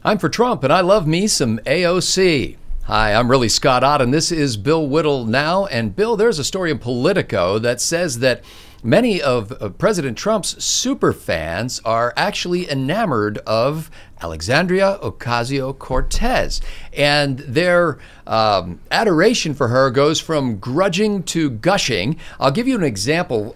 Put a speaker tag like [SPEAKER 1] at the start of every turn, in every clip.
[SPEAKER 1] I'm for Trump, and I love me some AOC. Hi, I'm really Scott Ott, and this is Bill Whittle Now. And Bill, there's a story in Politico that says that many of President Trump's super fans are actually enamored of Alexandria Ocasio-Cortez. And their adoration for her goes from grudging to gushing. I'll give you an example.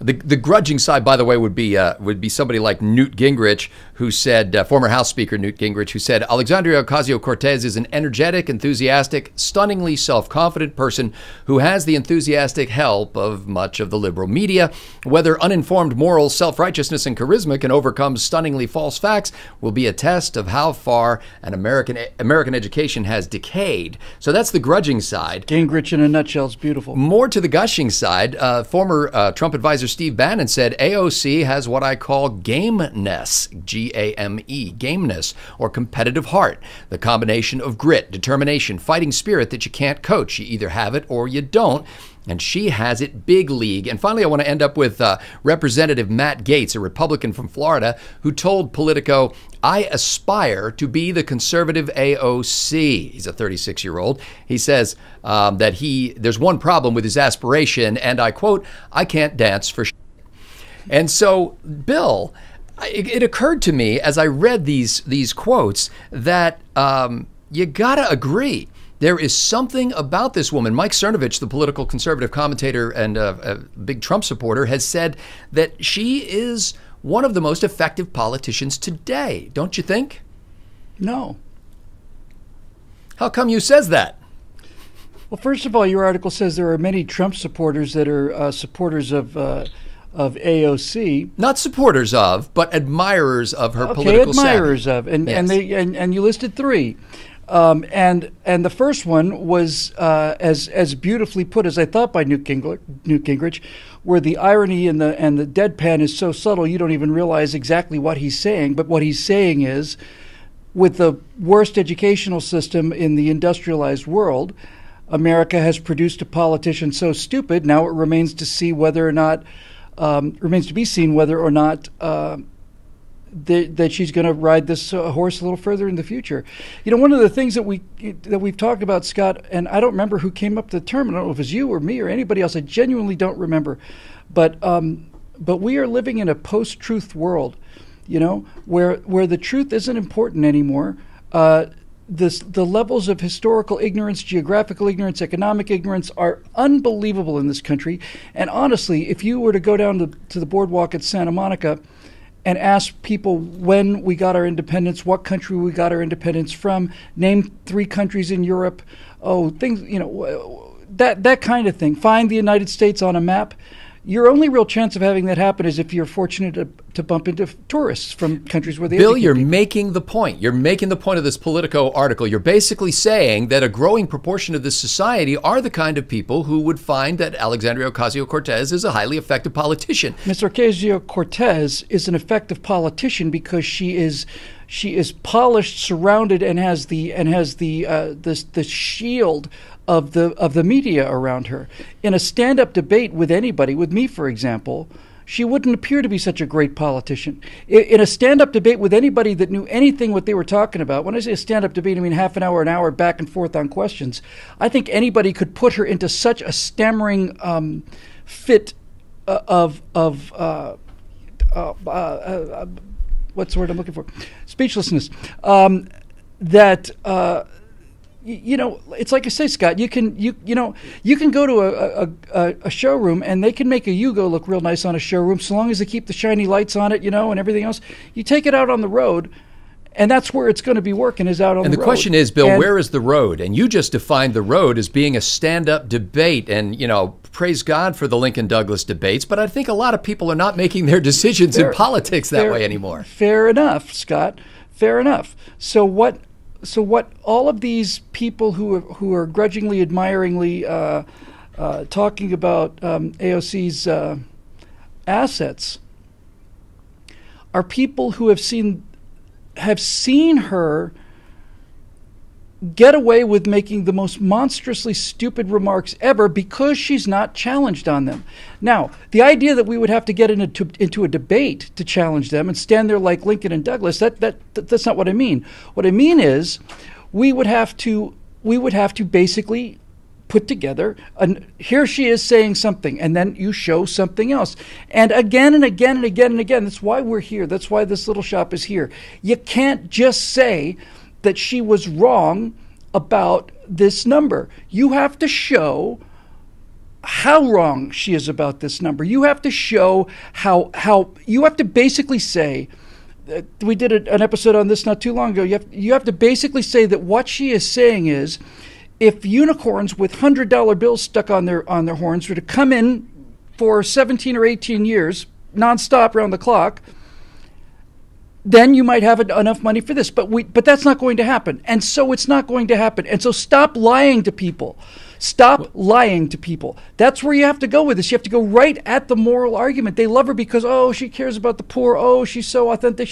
[SPEAKER 1] The grudging side, by the way, would be somebody like Newt Gingrich, who said, former House Speaker Newt Gingrich, who said, Alexandria Ocasio-Cortez is an energetic, enthusiastic, stunningly self-confident person who has the enthusiastic help of much of the liberal media. Whether uninformed moral self-righteousness and charisma can overcome stunningly false facts will be a test of how far an American education has decayed. So that's the grudging side.
[SPEAKER 2] Gingrich in a nutshell is beautiful.
[SPEAKER 1] More to the gushing side, former Trump advisor Steve Bannon said AOC has what I call gameness, G-A-M-E, gameness, or competitive heart, the combination of grit, determination, fighting spirit that you can't coach. You either have it or you don't. And she has it big league. And finally, I want to end up with Representative Matt Gaetz, a Republican from Florida, who told Politico, I aspire to be the conservative AOC. He's a 36-year-old. He says that there's one problem with his aspiration, and I quote, I can't dance for shit. And so, Bill, it occurred to me as I read these quotes that you got to agree. There is something about this woman. Mike Cernovich, the political conservative commentator and a big Trump supporter, has said that she is one of the most effective politicians today. Don't you think?
[SPEAKER 2] No.
[SPEAKER 1] How come you says that?
[SPEAKER 2] Well, first of all, your article says there are many Trump supporters that are supporters of AOC. Not
[SPEAKER 1] supporters of, but admirers of her political
[SPEAKER 2] admirers
[SPEAKER 1] savvy.
[SPEAKER 2] Of, and
[SPEAKER 1] yes.
[SPEAKER 2] and you listed three. And the first one was as beautifully put as I thought by Newt Gingrich, where the irony and the deadpan is so subtle you don't even realize exactly what he's saying. But what he's saying is, with the worst educational system in the industrialized world, America has produced a politician so stupid. Now it remains to see whether or not that she's going to ride this horse a little further in the future. You know, one of the things that we've talked about, Scott, and I don't remember who came up with the term. I don't know if it was you or me or anybody else. I genuinely don't remember. But we are living in a post-truth world, you know, where the truth isn't important anymore. The levels of historical ignorance, geographical ignorance, economic ignorance are unbelievable in this country. And honestly, if you were to go down to the boardwalk at Santa Monica and ask people when we got our independence, what country we got our independence from, name 3 countries in Europe, things, you know, that kind of thing. Find the United States on a map. Your only real chance of having that happen is if you're fortunate to bump into tourists from countries where they
[SPEAKER 1] Bill, you're making the point. You're making the point of this Politico article. You're basically saying that a growing proportion of this society are the kind of people who would find that Alexandria Ocasio-Cortez is a highly effective politician.
[SPEAKER 2] Ms. Ocasio-Cortez is an effective politician because she is polished, surrounded, and has the shield of the media around her. In a stand-up debate with anybody, with me, for example, she wouldn't appear to be such a great politician. In a stand-up debate with anybody that knew anything what they were talking about, when I say a stand-up debate, I mean half an hour back and forth on questions, I think anybody could put her into such a stammering fit of what's the word I'm looking for? Speechlessness. You know, it's like I say, Scott. You can go to a showroom and they can make a Yugo look real nice on a showroom, so long as they keep the shiny lights on it, you know, and everything else. You take it out on the road, and that's where it's going to be working, is out on the road.
[SPEAKER 1] And the question is, Bill, where is the road? And you just defined the road as being a stand-up debate, and you know, praise God for the Lincoln-Douglas debates. But I think a lot of people are not making their decisions in politics that way anymore.
[SPEAKER 2] Fair enough, Scott. Fair enough. So what all of these people who are grudgingly, admiringly talking about AOC's assets are people who have seen her get away with making the most monstrously stupid remarks ever because she's not challenged on them. Now, the idea that we would have to get into a debate to challenge them and stand there like Lincoln and Douglas, that's not what I mean. What I mean is we would have to basically put together, here she is saying something, and then you show something else. And again and again and again and again, that's why we're here. That's why this little shop is here. You can't just say that she was wrong about this number. You have to show how wrong she is about this number. You have to show how you have to basically say, we did an episode on this not too long ago, you have to basically say that what she is saying is, if unicorns with $100 bills stuck on their horns were to come in for 17 or 18 years, nonstop around the clock, then you might have enough money for this. But that's not going to happen. And so it's not going to happen. And so stop lying to people. Stop lying to people. That's where you have to go with this. You have to go right at the moral argument. They love her because, oh, she cares about the poor. Oh, she's so authentic.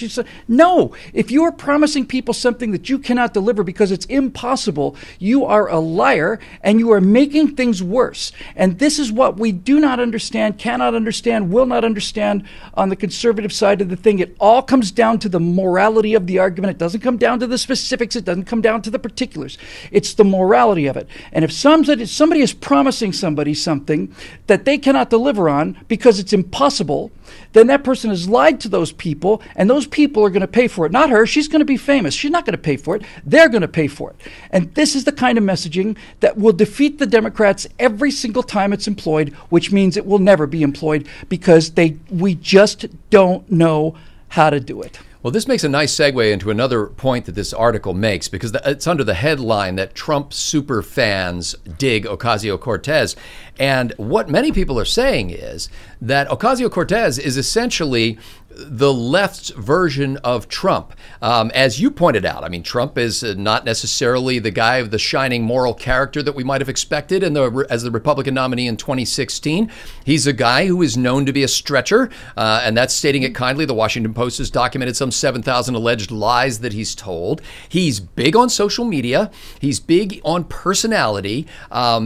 [SPEAKER 2] No. If you are promising people something that you cannot deliver because it's impossible, you are a liar and you are making things worse. And this is what we do not understand, cannot understand, will not understand on the conservative side of the thing. It all comes down to the morality of the argument. It doesn't come down to the specifics. It doesn't come down to the particulars. It's the morality of it. And if somebody is promising somebody something that they cannot deliver on because it's impossible, then that person has lied to those people, and those people are going to pay for it. Not her. She's going to be famous. She's not going to pay for it. They're going to pay for it. And this is the kind of messaging that will defeat the Democrats every single time it's employed, which means it will never be employed because we just don't know how to do it.
[SPEAKER 1] Well, this makes a nice segue into another point that this article makes, because it's under the headline that Trump super fans dig Ocasio-Cortez. And what many people are saying is that Ocasio-Cortez is essentially the left's version of Trump. As you pointed out, I mean, Trump is not necessarily the guy of the shining moral character that we might have expected as the Republican nominee in 2016. He's a guy who is known to be a stretcher, and that's stating it kindly. The Washington Post has documented some 7,000 alleged lies that he's told. He's big on social media. He's big on personality.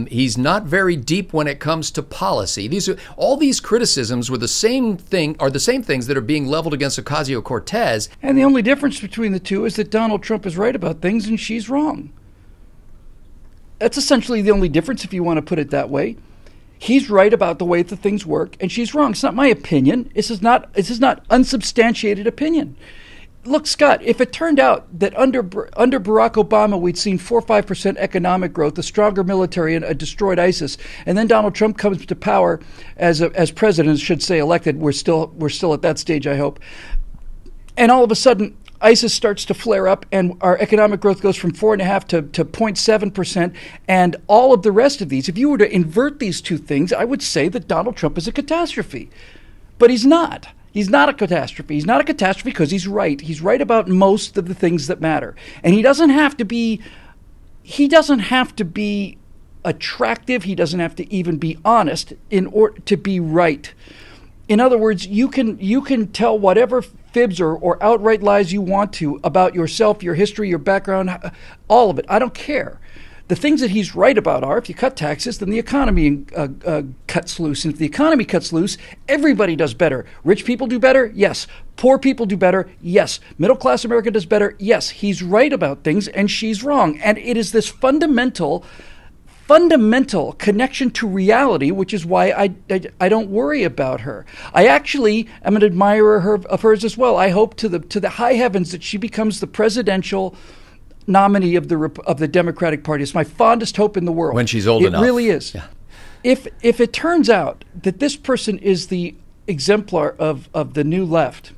[SPEAKER 1] He's not very deep when it comes to policy. All these criticisms are the same things that are being leveled against Ocasio-Cortez.
[SPEAKER 2] And the only difference between the two is that Donald Trump is right about things and she's wrong. That's essentially the only difference, if you want to put it that way. He's right about the way that things work, and she's wrong. It's not my opinion. This is not unsubstantiated opinion. Look, Scott, if it turned out that under Barack Obama we'd seen 4 or 5% economic growth, a stronger military, and a destroyed ISIS, and then Donald Trump comes to power as president, should say elected. We're still at that stage, I hope. And all of a sudden, ISIS starts to flare up, and our economic growth goes from 4.5% to 0.7%, and all of the rest of these. If you were to invert these two things, I would say that Donald Trump is a catastrophe, but he's not. He's not a catastrophe. He's not a catastrophe because he's right. He's right about most of the things that matter. And he doesn't have to be attractive. He doesn't have to even be honest in order to be right. In other words, you can tell whatever fibs or outright lies you want to about yourself, your history, your background, all of it. I don't care. The things that he's right about are, if you cut taxes, then the economy cuts loose. And if the economy cuts loose, everybody does better. Rich people do better? Yes. Poor people do better? Yes. Middle-class America does better? Yes. He's right about things, and she's wrong. And it is this fundamental connection to reality, which is why I don't worry about her. I actually am an admirer of hers as well. I hope to the high heavens that she becomes the presidential nominee of the Democratic Party. It's my fondest hope in the world.
[SPEAKER 1] When she's old enough.
[SPEAKER 2] It really is.
[SPEAKER 1] Yeah.
[SPEAKER 2] If it turns out that this person is the exemplar of the new left,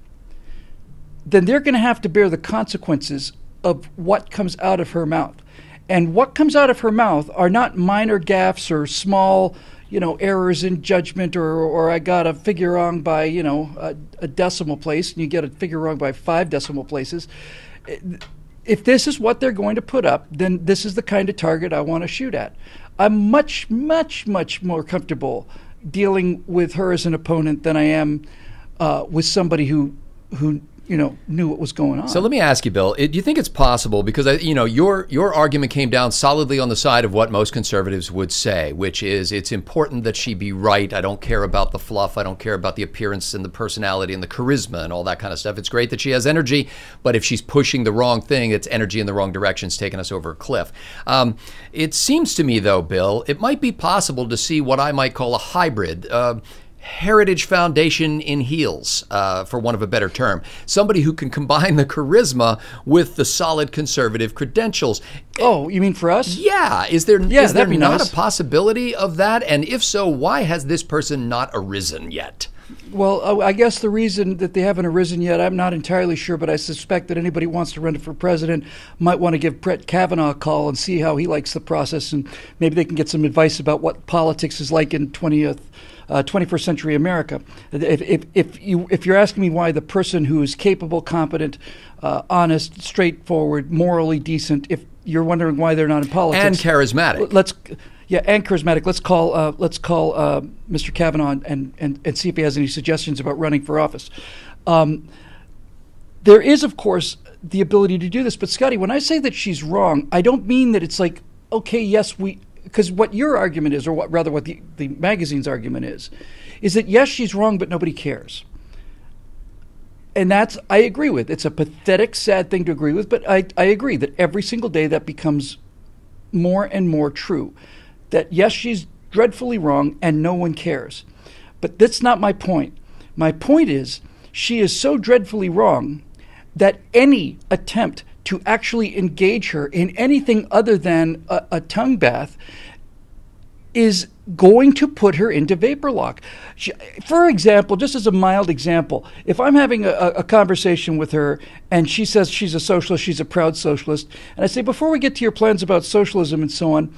[SPEAKER 2] then they're going to have to bear the consequences of what comes out of her mouth. And what comes out of her mouth are not minor gaffes or small, errors in judgment, or I got a figure wrong by, a decimal place, and you get a figure wrong by 5 decimal places. If this is what they're going to put up, then this is the kind of target I want to shoot at. I'm much, much, much more comfortable dealing with her as an opponent than I am with somebody who knew what was going on.
[SPEAKER 1] So let me ask you, Bill, do you think it's possible, because your argument came down solidly on the side of what most conservatives would say, which is it's important that she be right. I don't care about the fluff. I don't care about the appearance and the personality and the charisma and all that kind of stuff. It's great that she has energy, but if she's pushing the wrong thing, it's energy in the wrong direction. It's taking us over a cliff. It seems to me, though, Bill, it might be possible to see what I might call a hybrid, Heritage Foundation in heels, for want of a better term. Somebody who can combine the charisma with the solid conservative credentials.
[SPEAKER 2] Oh, you mean for us?
[SPEAKER 1] Yeah. Is there not
[SPEAKER 2] nice.
[SPEAKER 1] a possibility of that? And if so, why has this person not arisen yet?
[SPEAKER 2] Well, I guess the reason that they haven't arisen yet, I'm not entirely sure, but I suspect that anybody who wants to run for president might want to give Brett Kavanaugh a call and see how he likes the process, and maybe they can get some advice about what politics is like in 21st century America. If you're asking me why the person who is capable, competent, honest, straightforward, morally decent, if you're wondering why they're not in politics
[SPEAKER 1] and charismatic,
[SPEAKER 2] and charismatic. Let's call Mr. Kavanaugh and see if he has any suggestions about running for office. There is, of course, the ability to do this. But Scotty, when I say that she's wrong, I don't mean that it's like, okay, yes, because what your argument is, or what the magazine's argument is that yes, she's wrong, but nobody cares. And that's, I agree with. It's a pathetic, sad thing to agree with, but I agree that every single day that becomes more and more true. That yes, she's dreadfully wrong and no one cares. But that's not my point. My point is she is so dreadfully wrong that any attempt to actually engage her in anything other than a tongue bath is going to put her into vapor lock. For example, just as a mild example, if I'm having a conversation with her and she says she's a socialist, she's a proud socialist, and I say, before we get to your plans about socialism and so on,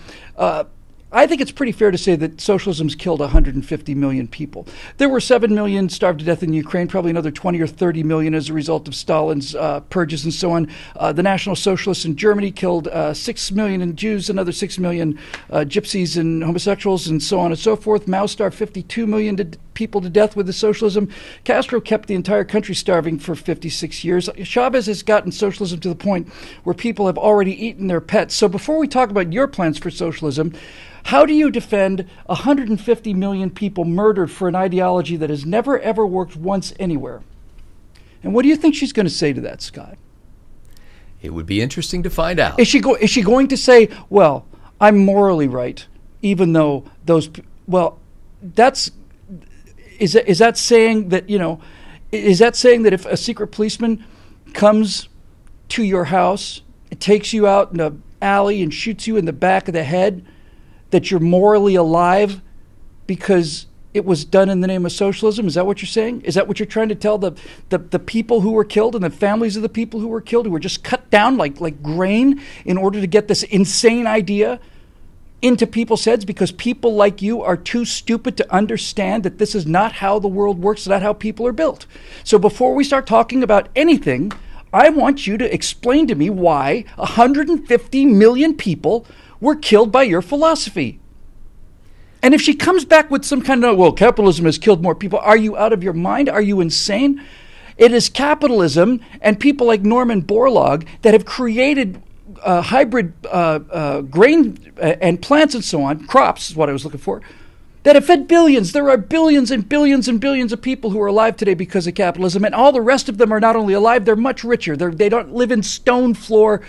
[SPEAKER 2] I think it's pretty fair to say that socialism's killed 150 million people. There were 7 million starved to death in Ukraine, probably another 20 or 30 million as a result of Stalin's purges and so on. The National Socialists in Germany killed 6 million Jews, another 6 million gypsies and homosexuals and so on and so forth. Mao starved 52 million people to death with his socialism. Castro kept the entire country starving for 56 years. Chavez has gotten socialism to the point where people have already eaten their pets. So before we talk about your plans for socialism, how do you defend 150 million people murdered for an ideology that has never, ever worked once anywhere? And what do you think she's going to say to that, Scott?
[SPEAKER 1] It would be interesting to find out.
[SPEAKER 2] Is she going to say, well, I'm morally right, even though those, well, that's, is that saying that, is that saying that if a secret policeman comes to your house, it takes you out in an alley and shoots you in the back of the head, that you're morally alive because it was done in the name of socialism? Is that what you're saying? Is that what you're trying to tell the people who were killed and the families of the people who were killed, who were just cut down like grain in order to get this insane idea into people's heads because people like you are too stupid to understand that this is not how the world works, not how people are built? So before we start talking about anything, I want you to explain to me why 150 million people were killed by your philosophy. And if she comes back with some kind of, well, capitalism has killed more people, are you out of your mind? Are you insane? It is capitalism and people like Norman Borlaug that have created hybrid grain and plants and so on, crops is what I was looking for, that have fed billions. There are billions and billions and billions of people who are alive today because of capitalism, and all the rest of them are not only alive, they're much richer. They don't live in stone floor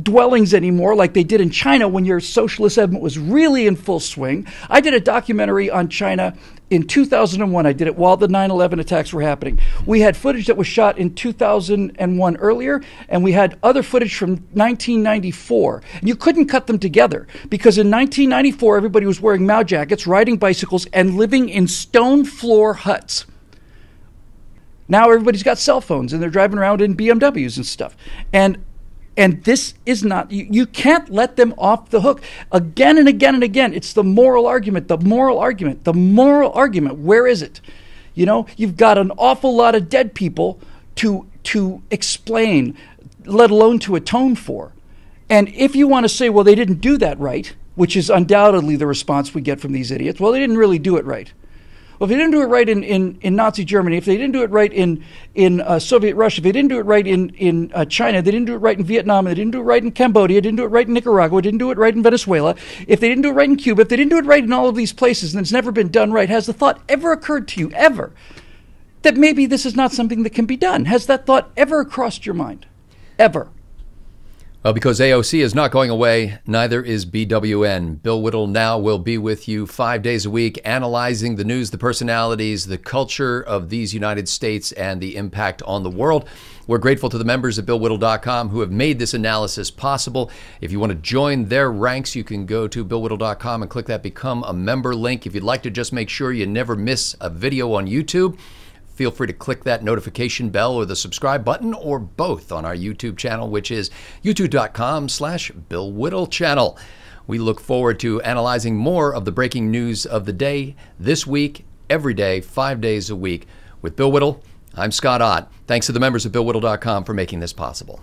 [SPEAKER 2] dwellings anymore like they did in China when your socialism was really in full swing. I did a documentary on China in 2001. I did it while the 9/11 attacks were happening. We had footage that was shot in 2001 earlier, and we had other footage from 1994. And you couldn't cut them together because in 1994, everybody was wearing Mao jackets, riding bicycles, and living in stone floor huts. Now everybody's got cell phones, and they're driving around in BMWs and stuff. And this is not, you can't let them off the hook again and again and again. It's the moral argument, the moral argument, the moral argument. Where is it? You've got an awful lot of dead people to explain, let alone to atone for. And if you want to say, well, they didn't do that right, which is undoubtedly the response we get from these idiots, well, they didn't really do it right. Well, if they didn't do it right in Nazi Germany, if they didn't do it right in Soviet Russia, if they didn't do it right in China, they didn't do it right in Vietnam, they didn't do it right in Cambodia, didn't do it right in Nicaragua, didn't do it right in Venezuela, if they didn't do it right in Cuba, if they didn't do it right in all of these places and it's never been done right, has the thought ever occurred to you, ever, that maybe this is not something that can be done? Has that thought ever crossed your mind? Ever?
[SPEAKER 1] Well, because AOC is not going away, neither is BWN. Bill Whittle Now will be with you 5 days a week, analyzing the news, the personalities, the culture of these United States, and the impact on the world. We're grateful to the members at BillWhittle.com who have made this analysis possible. If you want to join their ranks, you can go to BillWhittle.com and click that Become a Member link. If you'd like to just make sure you never miss a video on YouTube, feel free to click that notification bell or the subscribe button, or both, on our YouTube channel, which is youtube.com/Bill Whittle channel. We look forward to analyzing more of the breaking news of the day this week, every day, 5 days a week. With Bill Whittle, I'm Scott Ott. Thanks to the members of BillWhittle.com for making this possible.